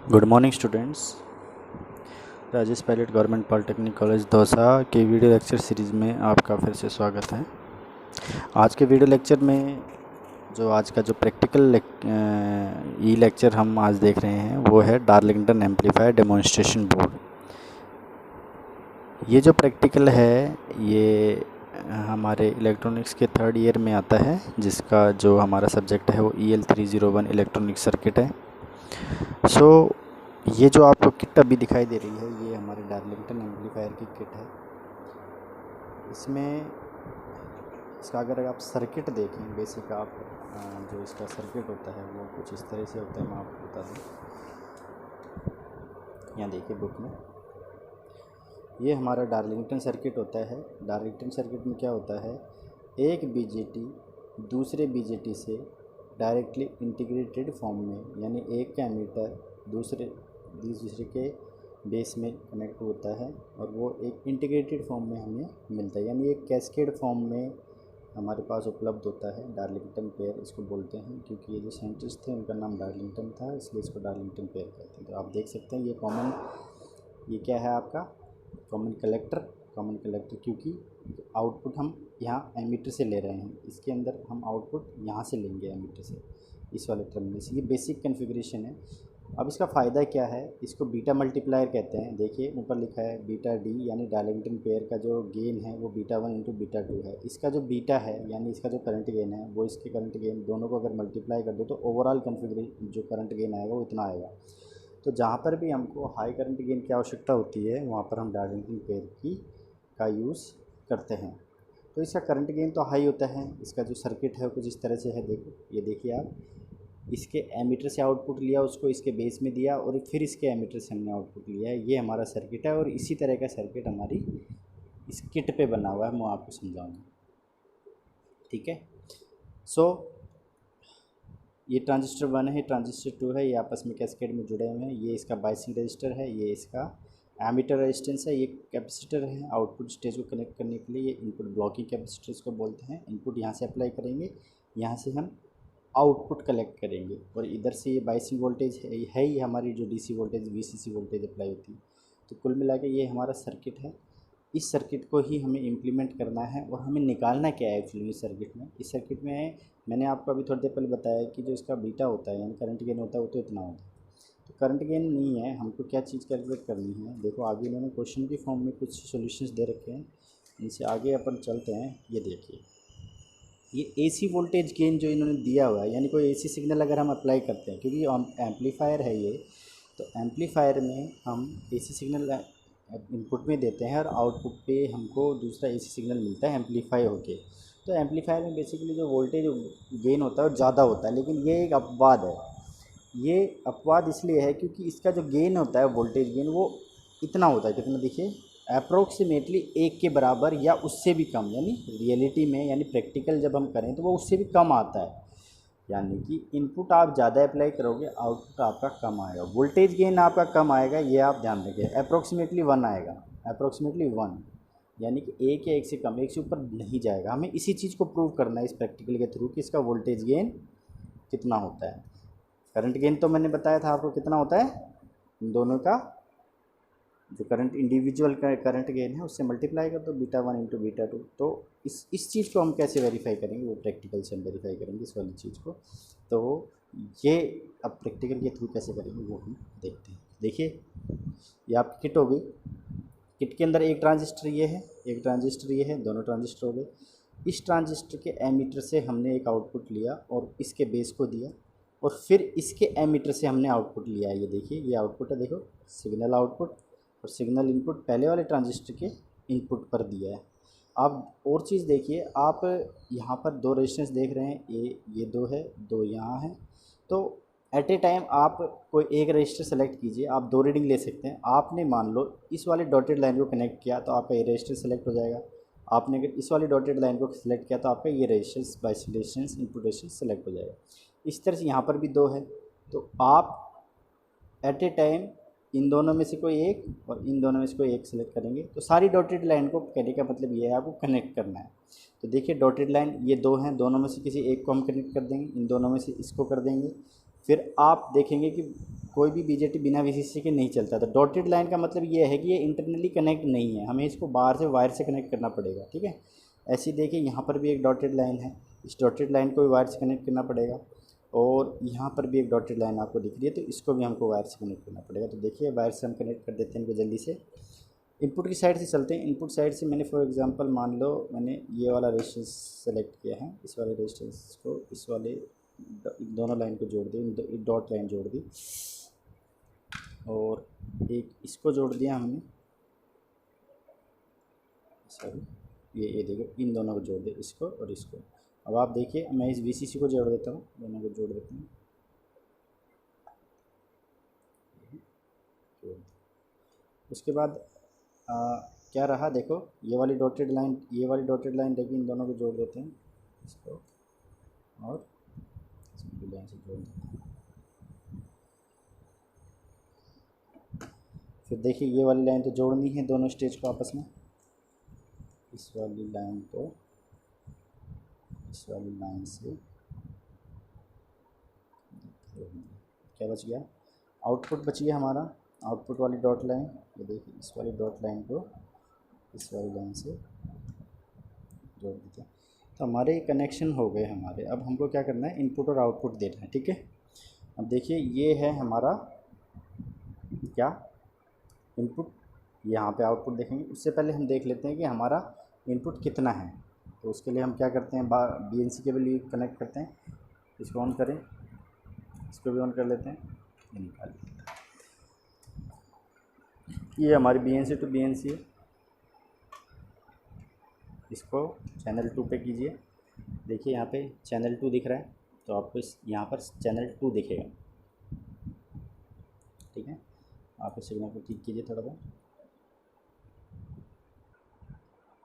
Good morning students. Rajesh Pilot government polytechnic college Dausa के video lecture series में आपका फिर से स्वागत है। आज के वीडियो लेक्चर में जो आज का जो प्रैक्टिकल ई लेक्चर हम आज देख रहे हैं वो है डार्लिंगटन एम्पलीफायर डेमोन्स्ट्रेशन बोर्ड। ये जो प्रैक्टिकल है ये हमारे इलेक्ट्रॉनिक्स के थर्ड ईयर में आता है, जिसका जो हमारा सब्जेक्ट है वो EL301 इलेक्ट्रॉनिक सर्किट है। ये जो आपको किट अभी दिखाई दे रही है ये हमारे डार्लिंगटन एम्पलीफायर की किट है। इसमें इसका अगर आप सर्किट देखें, बेसिक आप जो इसका सर्किट होता है वो कुछ इस तरह से होता है। मैं आपको बता दूँ, यहाँ देखिए बुक में ये हमारा डार्लिंगटन सर्किट होता है। डार्लिंगटन सर्किट में क्या होता है, एक बीजेटी दूसरे बीजेटी से डायरेक्टली इंटीग्रेटेड फॉर्म में, यानी एक का एमीटर दूसरे के बेस में कनेक्ट होता है और वो एक इंटीग्रेटेड फॉर्म में हमें मिलता है, यानी एक कैस्केड फॉर्म में हमारे पास उपलब्ध होता है। डार्लिंगटन पेयर इसको बोलते हैं, क्योंकि ये जो साइंटिस्ट थे उनका नाम डार्लिंगटन था, इसलिए इसको डार्लिंगटन पेयर कहते हैं। तो आप देख सकते हैं ये कॉमन, ये क्या है आपका कॉमन कलेक्टर, क्योंकि आउटपुट हम यहाँ एमीटर से ले रहे हैं, इसके अंदर हम आउटपुट यहाँ से लेंगे एमीटर से, इस वाले टर्मिनल से। ये बेसिक कॉन्फ़िगरेशन है। अब इसका फ़ायदा क्या है, इसको बीटा मल्टीप्लायर कहते हैं। देखिए ऊपर लिखा है बीटा डी, यानी डार्लिंगटन पेयर का जो गेन है वो बीटा 1 इंटू बीटा 2 है। इसका जो बीटा है यानी इसका जो करंट गेन है वो इसके करंट गेन दोनों को अगर मल्टीप्लाई कर दो तो ओवरऑल कॉन्फ़िगरेशन जो करंट गेन आएगा वो इतना आएगा। तो जहाँ पर भी हमको हाई करंट गेन की आवश्यकता होती है वहाँ पर हम डार्लिंगटन पेयर का यूज़ करते हैं। तो इसका करंट गेन तो हाई होता है। इसका जो सर्किट है वो कुछ इस तरह से है। देखो ये देखिए आप, इसके एमीटर से आउटपुट लिया, उसको इसके बेस में दिया और फिर इसके एमीटर से हमने आउटपुट लिया है। ये हमारा सर्किट है और इसी तरह का सर्किट हमारी इस किट पे बना हुआ है, मैं आपको समझाऊंगा। ठीक है। ये ट्रांजिस्टर 1 है, ट्रांजिस्टर 2 है, ये आपस में कैस्केड में जुड़े हुए हैं। ये इसका बायसिंग रजिस्टर है, ये इसका एमीटर रेजिस्टेंस है, ये कैपेसिटर है आउटपुट स्टेज को कनेक्ट करने के लिए। ये इनपुट ब्लॉकिंग कैपेसिटर इसको बोलते हैं। इनपुट यहाँ से अप्लाई करेंगे, यहाँ से हम आउटपुट कलेक्ट करेंगे और इधर से ये बायसिंग वोल्टेज है ही हमारी जो DC voltage VCC voltage apply होती है। तो कुल मिला के ये हमारा सर्किट है। इस सर्किट को ही हमें इम्प्लीमेंट करना है और हमें निकालना क्या है एक्चुअली इस सर्किट में मैंने आपको अभी थोड़ी देर पहले बताया कि जो इसका बीटा होता है यानी करंट गेन होता है वो तो इतना होता है। तो करंट गेन नहीं है, हमको क्या चीज़ कैलकुलेट करनी है। देखो आगे इन्होंने क्वेश्चन के फॉर्म में कुछ सॉल्यूशंस दे रखे हैं, इनसे आगे अपन चलते हैं। ये देखिए ये AC वोल्टेज गेन जो इन्होंने दिया हुआ है, यानी कोई AC सिग्नल अगर हम अप्लाई करते हैं, क्योंकि एम्पलीफायर है ये, तो एम्पलीफायर में हम AC सिग्नल इनपुट में देते हैं और आउटपुट पे हमको दूसरा AC सिग्नल मिलता है एम्पलीफाई होके। तो एम्पलीफायर में बेसिकली जो वोल्टेज गेन होता है वो ज़्यादा होता है, लेकिन ये एक अपवाद है। ये अपवाद इसलिए है क्योंकि इसका जो गेन होता है वोल्टेज गेन वो इतना होता है, कितना देखिए अप्रोक्सीमेटली 1 के बराबर या उससे भी कम, यानी रियलिटी में यानी प्रैक्टिकल जब हम करें तो वो उससे भी कम आता है। यानी कि इनपुट आप ज़्यादा अप्लाई करोगे, आउटपुट आपका कम आएगा, वोल्टेज गेन आपका कम आएगा, ये आप ध्यान रखिए। अप्रोक्सीमेटली 1 आएगा, अप्रोक्सीमेटली 1, यानी कि 1 या 1 से कम, 1 से ऊपर नहीं जाएगा। हमें इसी चीज़ को प्रूव करना है इस प्रैक्टिकल के थ्रू कि इसका वोल्टेज गेन कितना होता है। करंट गेन तो मैंने बताया था आपको कितना होता है, इन दोनों का जो करंट इंडिविजुअल करंट गेन है उससे मल्टीप्लाई कर दो, बीटा 1 इंटू बीटा 2। तो इस चीज़ को हम कैसे वेरीफाई करेंगे, वो प्रैक्टिकल से हम वेरीफाई करेंगे इस वाली चीज़ को। तो ये अब प्रैक्टिकल के थ्रू कैसे करेंगे वो हम देखते हैं। देखिए ये आपकी किट हो गई, किट के अंदर एक ट्रांजिस्टर ये है, एक ट्रांजिस्टर ये है, दोनों ट्रांजिस्टर हो गए। इस ट्रांजिस्टर के एमीटर से हमने एक आउटपुट लिया और इसके बेस को दिया और फिर इसके एमीटर से हमने आउटपुट लिया। ये देखिए ये आउटपुट है, देखो सिग्नल आउटपुट और सिग्नल इनपुट पहले वाले ट्रांजिस्टर के इनपुट पर दिया है। अब और चीज़ देखिए, आप यहाँ पर 2 रेजिस्टेंस देख रहे हैं, ये 2 है, 2 यहाँ है। तो एट ए टाइम आप कोई एक रजिस्टर सेलेक्ट कीजिए, आप 2 रीडिंग ले सकते हैं। आपने मान लो इस वाले डॉटेड लाइन को कनेक्ट किया तो आपका ये रजिस्टर सेलेक्ट हो जाएगा। आपने अगर इस वाले डॉटेड लाइन को सिलेक्ट किया तो आपका ये registers biasing resistance input resistance select हो जाएगा। इस तरह से यहाँ पर भी 2 है, तो आप एट ए टाइम इन दोनों में से कोई एक और इन दोनों में से कोई एक सिलेक्ट करेंगे। तो सारी डॉटेड लाइन को कहने का मतलब ये है आपको कनेक्ट करना है। तो देखिए डॉटेड लाइन ये 2 हैं, दोनों में से किसी एक को हम कनेक्ट कर देंगे, इन दोनों में से इसको कर देंगे। फिर आप देखेंगे कि कोई भी बीजेटी बिना वीसीसी के नहीं चलता। तो डॉटेड लाइन का मतलब ये है कि ये इंटरनली कनेक्ट नहीं है, हमें इसको बाहर से वायर से कनेक्ट करना पड़ेगा। ठीक है, ऐसे ही देखिए यहाँ पर भी एक डॉटेड लाइन है, इस डॉटेड लाइन को भी वायर से कनेक्ट करना पड़ेगा। और यहाँ पर भी एक डॉटेड लाइन आपको दिख रही है, तो इसको भी हमको वायर से कनेक्ट करना पड़ेगा। तो देखिए वायर से हम कनेक्ट कर देते हैं इनको जल्दी से। इनपुट की साइड से चलते हैं। इनपुट साइड से मैंने फॉर एग्जांपल मान लो मैंने ये वाला रेजिस्टेंस सेलेक्ट किया है, इस वाले रेजिस्टेंस को इस वाले दोनों लाइन को जोड़ दी, एक डॉट लाइन जोड़ दी और एक इसको जोड़ दिया हमने, सॉरी ये देखो इन दोनों को जोड़ दिया, इसको और इसको। अब आप देखिए मैं इस वीसीसी को जोड़ देता हूँ, दोनों को जोड़ देते हैं। उसके बाद क्या रहा देखो, ये वाली डॉटेड लाइन, ये वाली डॉटेड लाइन देखिए, इन दोनों को जोड़ देते हैं, इसको और इसको लाइन से जोड़ देते हैं। फिर देखिए ये वाली लाइन तो जोड़नी है दोनों स्टेज को आपस में, इस वाली लाइन को इस वाली लाइन से। क्या बच गया, आउटपुट बच गया हमारा, आउटपुट वाली डॉट लाइन। ये देखिए इस वाली डॉट लाइन को इस वाली लाइन से जोड़ देते हैं। तो हमारे कनेक्शन हो गए हमारे। अब हमको क्या करना है, इनपुट और आउटपुट देना है। ठीक है, अब देखिए ये है हमारा क्या इनपुट, यहाँ पे आउटपुट देखेंगे। उससे पहले हम देख लेते हैं कि हमारा इनपुट कितना है। तो उसके लिए हम क्या करते हैं, BNC केबल लिए कनेक्ट करते हैं, इसको ऑन करें, इसको भी ऑन कर लेते हैं, ये निकाल लेते हैं। ये हमारी BNC टू BNC है, इसको चैनल 2 पे कीजिए। देखिए यहाँ पे चैनल 2 दिख रहा है, तो आपको इस यहाँ पर चैनल 2 दिखेगा। ठीक है, आप इस सिग्नल को ठीक कीजिए थोड़ा बहुत।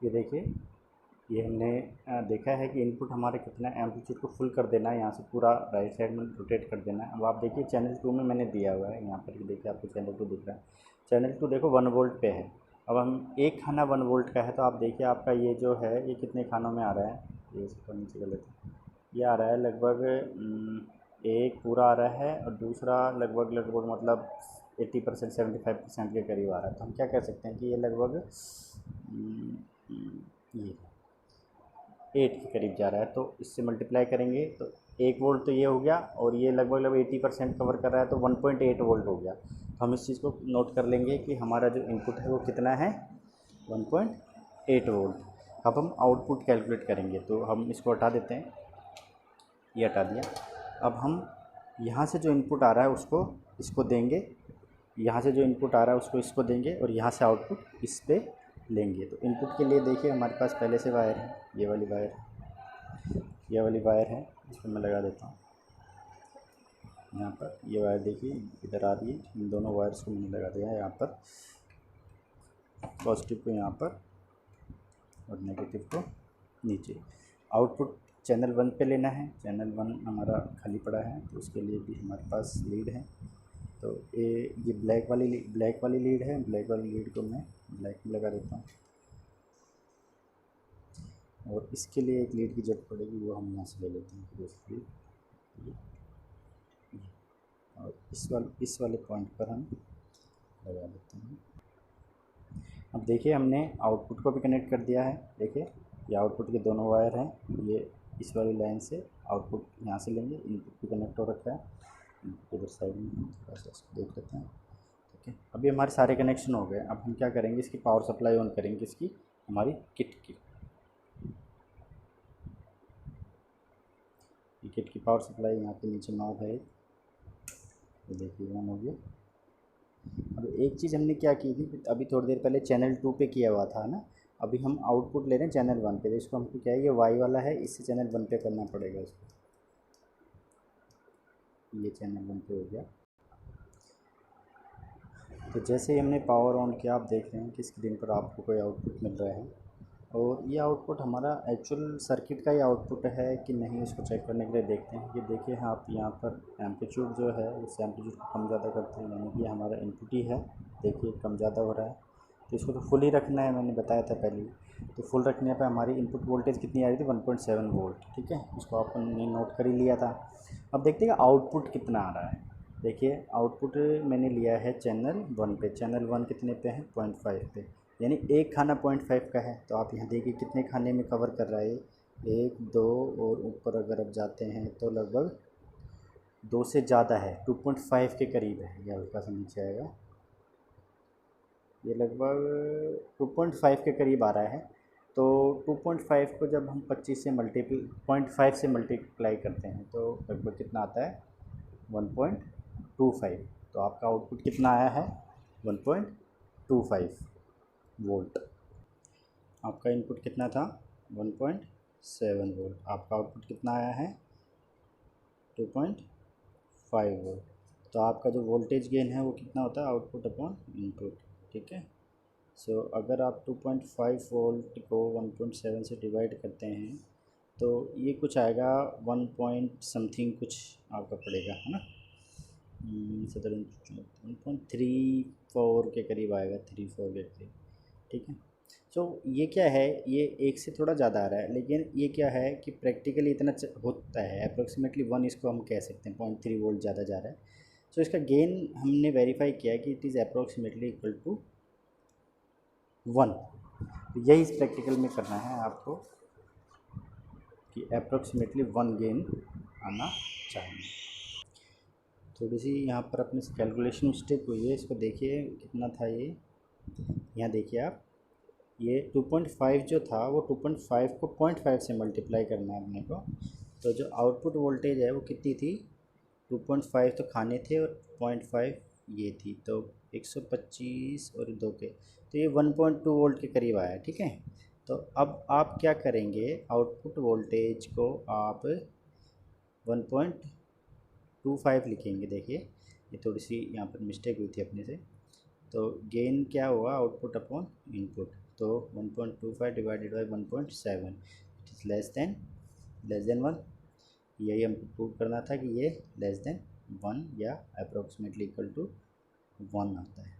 ये देखिए ये हमने देखा है कि इनपुट हमारे कितना, एम्पलीट्यूड को फुल कर देना है, यहाँ से पूरा राइट साइड में रोटेट कर देना है। अब आप देखिए चैनल 2 में मैंने दिया हुआ है, यहाँ पर देखिए आपको चैनल 2 दिख रहा है। चैनल 2 देखो 1 वोल्ट पे है। अब हम एक खाना 1 वोल्ट का है, तो आप देखिए आपका ये जो है ये कितने खानों में आ रहा है, ये इसको नीचे कर लेते हैं। ये आ रहा है लगभग एक पूरा आ रहा है और दूसरा लगभग मतलब 80% 75% के करीब आ रहा है। तो हम क्या कह सकते हैं कि ये लगभग ये 8 के करीब जा रहा है। तो इससे मल्टीप्लाई करेंगे तो 1 वोल्ट तो ये हो गया, और ये लगभग 80% कवर कर रहा है, तो 1.8 वोल्ट हो गया। तो हम इस चीज़ को नोट कर लेंगे कि हमारा जो इनपुट है वो कितना है, 1.8 वोल्ट। अब हम आउटपुट कैलकुलेट करेंगे, तो हम इसको हटा देते हैं, ये हटा दिया। अब हम यहाँ से जो इनपुट आ रहा है उसको इसको देंगे, यहाँ से जो इनपुट आ रहा है उसको इसको देंगे, और यहाँ से आउटपुट इस पे लेंगे। तो इनपुट के लिए देखिए हमारे पास पहले से वायर है, ये वाली वायर है, ये वाली वायर है, इस पर मैं लगा देता हूँ यहाँ पर। ये वायर देखिए इधर आ रही है, इन दोनों वायर्स को मैंने लगा दिया है यहाँ पर, पॉजिटिव को यहाँ पर और नेगेटिव को नीचे। आउटपुट चैनल 1 पे लेना है, चैनल 1 हमारा खाली पड़ा है, तो उसके लिए भी हमारे पास लीड है। तो ये ब्लैक वाली लीड है, ब्लैक वाली लीड को मैं ब्लैक में लगा देता हूँ, और इसके लिए एक लीड की जरूरत पड़ेगी, वो हम यहाँ से ले लेते हैं दूसरी लीड, और इस वाले पॉइंट पर हम लगा देते हैं। अब देखिए हमने आउटपुट को भी कनेक्ट कर दिया है। देखिए ये आउटपुट के दोनों वायर हैं, ये इस वाली लाइन से आउटपुट यहाँ से लेंगे, इनपुट भी कनेक्ट हो रखा है। इधर साइड में थोड़ा सा इसको देख लेते हैं। ठीक है, अभी हमारे सारे कनेक्शन हो गए। अब हम क्या करेंगे, इसकी पावर सप्लाई ऑन करेंगे, इसकी हमारी किट की। किट की पावर सप्लाई यहाँ पे नीचे नॉब है, ये देखिए ऑन हो गया। अब एक चीज़ हमने क्या की थी, अभी थोड़ी देर पहले चैनल 2 पे किया हुआ था ना, अभी हम आउटपुट ले रहे हैं चैनल 1 पे। तो इसको हमको क्या है, ये वाई वाला है, इससे चैनल 1 पे करना पड़ेगा इसको। ये चैनल 1 पे हो गया। तो जैसे ही हमने पावर ऑन किया, आप देख रहे हैं कि स्क्रीन पर आपको कोई आउटपुट मिल रहा है, और ये आउटपुट हमारा एक्चुअल सर्किट का ही आउटपुट है कि नहीं, इसको चेक करने के लिए देखते हैं। ये देखिए आप यहाँ पर एम्पलीट्यूड जो है उस एम्पलीट्यूड को कम ज़्यादा करते हैं, यानी कि हमारा इनपुट ही है, देखिए कम ज़्यादा हो रहा है। तो इसको तो फुल ही रखना है, मैंने बताया था पहले ही। तो फुल रखने पर हमारी इनपुट वोल्टेज कितनी आ रही थी, 1.7 वोल्ट। ठीक है, उसको आपने नोट कर ही लिया था। अब देखते हैं आउटपुट कितना आ रहा है। देखिए आउटपुट मैंने लिया है चैनल 1 पे। चैनल 1 कितने पे है? 0.5 पे, यानी एक खाना 0.5 का है। तो आप यहाँ देखिए कितने खाने में कवर कर रहा है, 1 2 और ऊपर अगर आप जाते हैं तो लगभग 2 से ज़्यादा है, 2.5 के करीब है। ये हल्का सा नीचे आएगा, ये लगभग 2.5 के करीब आ रहा है। तो 2.5 को जब हम 25 से 0.5 से मल्टीप्लाई करते हैं तो लगभग कितना आता है? 1.25। तो आपका आउटपुट कितना आया है? 1.25 वोल्ट। आपका इनपुट कितना था? 1.7 वोल्ट। आपका आउटपुट कितना आया है? 2.5 वोल्ट। तो आपका जो वोल्टेज गेन है वो कितना होता है? आउटपुट अपॉन इनपुट, ठीक है। सो अगर आप 2.5 वोल्ट को 1.7 से डिवाइड करते हैं तो ये कुछ आएगा 1 पॉइंट समथिंग कुछ आपका पड़ेगा, है ना। 1.34 के करीब आएगा, 3-4 के करीब, ठीक है। सो ये क्या है, ये एक से थोड़ा ज़्यादा आ रहा है, लेकिन ये क्या है कि प्रैक्टिकली इतना होता है अप्रोक्सीमेटली 1, इसको हम कह सकते हैं 0.3 वोल्ट ज़्यादा जा रहा है। सो इसका गेन हमने वेरीफाई किया है कि it is approximately equal to 1। तो यही इस प्रैक्टिकल में करना है आपको कि अप्रोक्सीमेटली 1 गेन आना चाहिए। थोड़ी सी यहाँ पर अपने से कैलकुलेशन मिस्टेक हुई है, इसको देखिए कितना था ये। यहाँ देखिए आप, ये 2.5 जो था वो 2.5 को 0.5 से मल्टीप्लाई करना है अपने को। तो जो आउटपुट वोल्टेज है वो कितनी थी? 2.5 तो खाने थे और 0.5 ये थी, तो 125 और 2 के, तो ये 1.2 वोल्ट के करीब आया, ठीक है। तो अब आप क्या करेंगे, आउटपुट वोल्टेज को आप 1.25 लिखेंगे। देखिए ये थोड़ी सी यहाँ पर मिस्टेक हुई थी अपने से। तो गेन क्या हुआ? Output upon input. तो 1.25 divided by 1.7 it is less than 1। यही हमको प्रूव करना था कि ये लेस देन 1 या अप्रोक्सीमेटली इक्वल टू 1 आता है।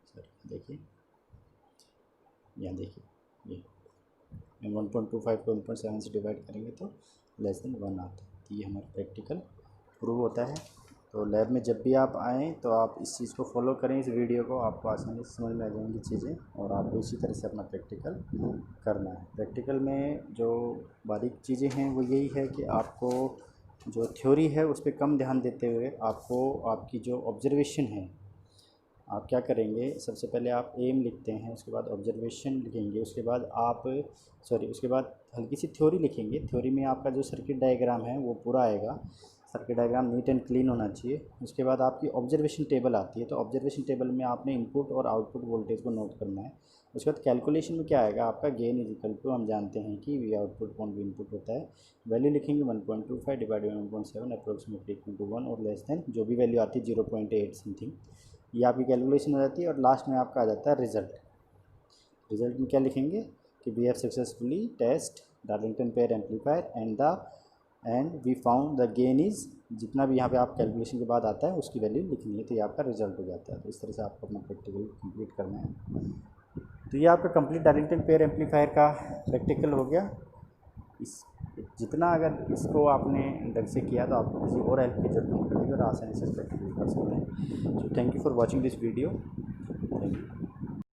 सर देखिए, यहाँ देखिए ये 1.25 को 1.7 से डिवाइड करेंगे तो लेस देन 1 आता है। तो ये हमारा प्रैक्टिकल प्रूव होता है। तो लैब में जब भी आप आएँ तो आप इस चीज़ को फॉलो करें, इस वीडियो को, आपको आसानी से समझ में आ जाएंगी चीज़ें, और आपको इसी तरह से अपना प्रैक्टिकल करना है। प्रैक्टिकल में जो बारीक चीज़ें हैं वो यही है कि आपको जो थ्योरी है उस पर कम ध्यान देते हुए आपको आपकी जो ऑब्जर्वेशन है, आप क्या करेंगे, सबसे पहले आप एम लिखते हैं, उसके बाद ऑब्जर्वेशन लिखेंगे, उसके बाद उसके बाद हल्की सी थ्योरी लिखेंगे। थ्योरी में आपका जो सर्किट डायग्राम है वो पूरा आएगा, circuit diagram neat and clean होना चाहिए। उसके बाद आपकी ऑब्जर्वेशन टेबल आती है, तो ऑब्जर्वेशन टेबल में आपने इनपुट और आउटपुट वोल्टेज को नोट करना है। उसके बाद कैलकुलेशन में क्या आएगा, आपका गेन इज इक्वल टू, हम जानते हैं कि V output upon V input होता है, वैल्यू लिखेंगे 1.25 divided by 1.7 approximately equal to 1 और लेस देन जो भी वैल्यू आती है 0.8 समथिंग, ये आपकी कैलकुलेशन हो जाती है। और लास्ट में आपका आ जाता है रिजल्ट। रिजल्ट में क्या लिखेंगे कि we have successfully test Darlington pair amplifier and we found the gain is, जितना भी यहाँ पे आप कैलकुलेशन के बाद आता है उसकी वैल्यू लिखनी है, तो ये आपका रिजल्ट हो जाता है। तो इस तरह से आपको अपना प्रैक्टिकल कंप्लीट करना है। तो ये आपका कंप्लीट डार्लिंगटन पेयर एम्पलीफायर का प्रैक्टिकल हो गया। इस जितना अगर इसको आपने ढंग से किया तो आपको किसी और हेल्प की जरूरत नहीं पड़ेगी और आसानी से प्रैक्टिकल कर सकते हैं। So thank you for watching this video. Thank you.